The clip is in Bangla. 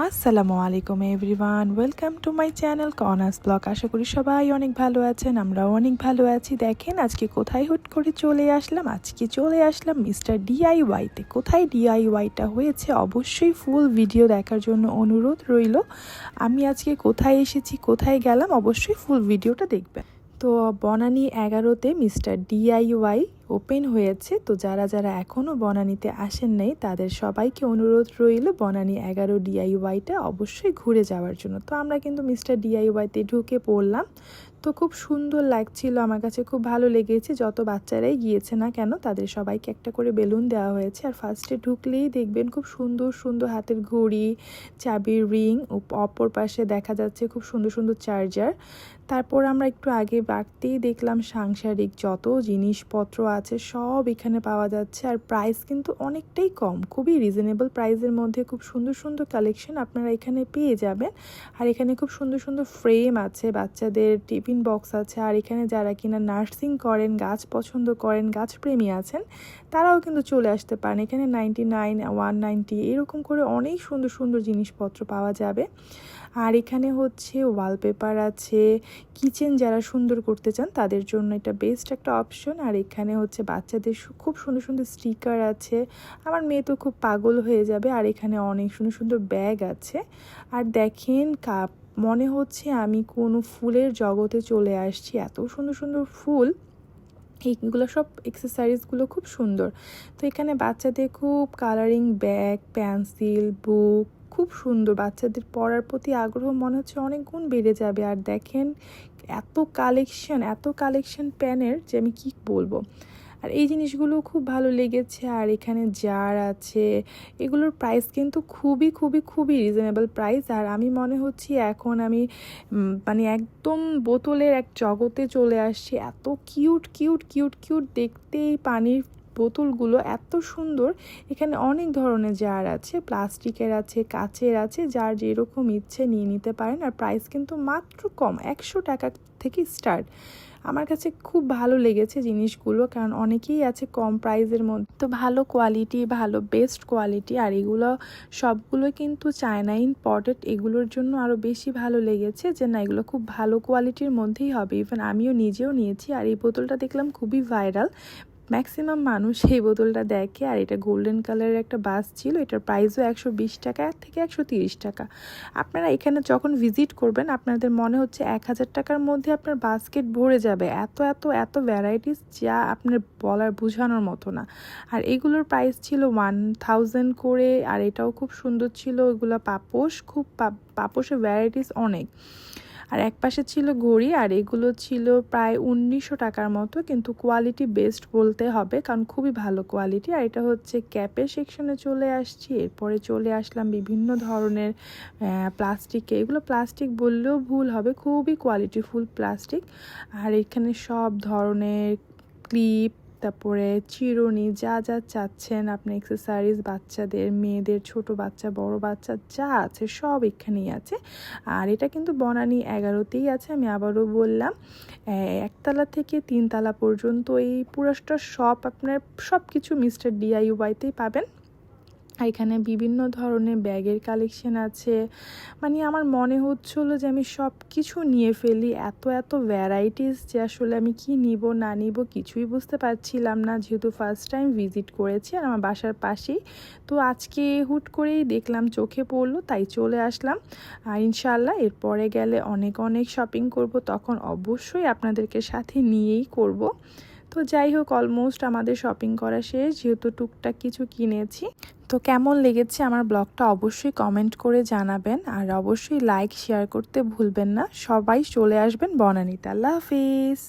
আসসালামু আলাইকুম everyone, welcome to my channel corner's blog. আশা করি সবাই অনেক ভালো আছেন, আমরাও অনেক ভালো আছি। দেখেন আজকে কোথায় হুট করে চলে আসলাম। আজকে চলে আসলাম মিস্টার ডিআইওয়াইতে। কোথায় ডিআইওয়াইটা হয়েছে অবশ্যই ফুল ভিডিও দেখার জন্য অনুরোধ রইল। আমি আজকে কোথায় এসেছি, কোথায় গেলাম, অবশ্যই ফুল ভিডিওটা দেখবেন। তো বনানী 11-তে মিস্টার ডিআইওয়াই ওপেন হয়েছে। তো যারা যারা এখনও বনানীতে আসেন নাই তাদের সবাইকে অনুরোধ রইল বনানী 11 ডিআইওয়াইটা অবশ্যই ঘুরে যাওয়ার জন্য। তো আমরা কিন্তু মিস্টার ডিআইওয়াইতে ঢুকে পড়লাম। তো খুব সুন্দর লাগছিল, আমার কাছে খুব ভালো লেগেছে। যত বাচ্চারাই গিয়েছে না কেন তাদের সবাইকে একটা করে বেলুন দেওয়া হয়েছে। আর ফার্স্টে ঢুকলেই দেখবেন খুব সুন্দর সুন্দর হাতের ঘড়ি, চাবির রিং, অপর পাশে দেখা যাচ্ছে খুব সুন্দর সুন্দর চার্জার। তারপর আমরা একটু আগে বাড়তেই দেখলাম সাংসারিক যত জিনিসপত্র আছে সব এখানে পাওয়া যাচ্ছে। আর প্রাইস কিন্তু অনেকটাই কম, খুবই রিজনেবল প্রাইসের মধ্যে খুব সুন্দর সুন্দর কালেকশন আপনারা এখানে পেয়ে যাবেন। আর এখানে খুব সুন্দর সুন্দর ফ্রেম আছে, বাচ্চাদের টিফিন বক্স আছে। আর এখানে যারা কিনা নার্সিং করেন, গাছ পছন্দ করেন, গাছপ্রেমী আছেন, তারাও কিন্তু চলে আসতে পারেন। এখানে 99, 190 এরকম করে অনেক সুন্দর সুন্দর জিনিসপত্র পাওয়া যাবে। আর এখানে হচ্ছে ওয়ালপেপার আছে, কিচেন যারা সুন্দর করতে চান তাদের জন্য এটা বেস্ট একটা অপশন। আর এখানে হচ্ছে বাচ্চাদের খুব সুন্দর সুন্দর স্টিকার আছে, আমার মেয়ে তো খুব পাগল হয়ে যাবে। আর এখানে অনেক সুন্দর সুন্দর ব্যাগ আছে। আর দেখেন মনে হচ্ছে আমি কোনো ফুলের জগতে চলে আসছি, এত সুন্দর সুন্দর ফুল। এইগুলো সব এক্সেসারিজগুলো খুব সুন্দর। তো এখানে বাচ্চাদের খুব কালারিং ব্যাগ, পেন্সিল, বুক খুব সুন্দর। বাচ্চাদের পড়ার প্রতি আগ্রহ মনে হচ্ছে অনেক গুণ বেড়ে যাবে। আর দেখেন এত কালেকশন পেনের যে আমি কি বলবো। আর এই জিনিসগুলো খুব ভালো লেগেছে। আর এখানে জার আছে, এগুলোর প্রাইস কিন্তু খুবই খুবই খুবই রিজনেবল প্রাইস। আর আমি মনে হচ্ছি এখন আমি মানে একদম বোতলের এক জগতে চলে আসছি। এত কিউট কিউট কিউট কিউট দেখতে এই পানির বোতলগুলো, এত সুন্দর। এখানে অনেক ধরনের জার আছে, প্লাস্টিকের আছে, কাচের আছে, যার যেরকম ইচ্ছে নিয়ে নিতে পারেন। আর প্রাইস কিন্তু মাত্র কম, 100 টাকা থেকে স্টার্ট। আমার কাছে খুব ভালো লেগেছে জিনিসগুলো, কারণ অনেকেই আছে কম প্রাইসের মধ্যে, তো ভালো কোয়ালিটি, ভালো বেস্ট কোয়ালিটি। আর এগুলো সবগুলো কিন্তু চায়না ইম্পোর্টেড, এগুলোর জন্য আরও বেশি ভালো লেগেছে যে না, এগুলো খুব ভালো কোয়ালিটির মধ্যেই হবে। ইভেন আমিও নিজেও নিয়েছি। আর এই বোতলটা দেখলাম খুবই ভাইরাল, ম্যাক্সিমাম মানুষ এই বোতলটা দেখে। আর এটা গোল্ডেন কালারের একটা বাস ছিল, এটার প্রাইসও 120 টাকা থেকে 130 টাকা। আপনারা এখানে যখন ভিজিট করবেন আপনাদের মনে হচ্ছে 1000 টাকার মধ্যে আপনার বাস্কেট ভরে যাবে, এত এত এত ভ্যারাইটিস যা আপনার বলার বোঝানোর মতো না। আর এগুলোর প্রাইস ছিল 1000 করে। আর এটাও খুব সুন্দর ছিল, এগুলো পাপোশ, খুব পাপোশের ভ্যারাইটিস অনেক। আর এক পাশে ছিল ঘড়ি, আর এগুলো ছিল প্রায় 1900 টাকার মতো, কিন্তু কোয়ালিটি বেস্ট বলতে হবে কারণ খুবই ভালো কোয়ালিটি। আর এটা হচ্ছে ক্যাপের সেকশনে চলে আসছি। এরপরে চলে আসলাম বিভিন্ন ধরনের প্লাস্টিকে, এগুলো প্লাস্টিক বললেও ভুল হবে, খুবই কোয়ালিটিফুল প্লাস্টিক। আর এখানে সব ধরনের ক্লিপ, তারপরে চিরুনি, যা যা চাচ্ছেন আপনি, অ্যাক্সেসরিজ বাচ্চাদের, মেয়েদের, ছোট বাচ্চা, বড় বাচ্চা যা আছে সব এখানেই আছে। আর এটা কিন্তু বনানী 11তেই আছে, আমি আবারও বললাম। একতলা থেকে 3 তলা পর্যন্ত এই পুরোটা শপ আপনার সব কিছু মিস্টার ডিআইওয়াইতেই পাবেন। এখানে বিভিন্ন ধরনের ব্যাগের কালেকশন আছে, মানে আমার মনে হচ্ছিল যে আমি সব কিছু নিয়ে ফেলি, এত এত ভ্যারাইটিস যে আসলে আমি কি নিব না নিব কিছুই বুঝতে পারছিলাম না, যেহেতু ফার্স্ট টাইম ভিজিট করেছি আর আমার বাসার পাশেই। তো আজকে হুট করেই দেখলাম, চোখে পড়লো, তাই চলে আসলাম। আর ইনশাল্লাহ এরপরে গেলে অনেক অনেক শপিং করব, তখন অবশ্যই আপনাদেরকে সাথে নিয়েই করব। তো যাই হোক, অলমোস্ট আমাদের শপিং করা শেষ, যেহেতু টুকটাক কিছু কিনেছি। তো কেমন লেগেছে আমার ব্লগটা অবশ্যই কমেন্ট করে জানাবেন। আর অবশ্যই লাইক শেয়ার করতে ভুলবেন না। সবাই চলে আসবেন বনানীতে। আল্লাহ হাফিজ।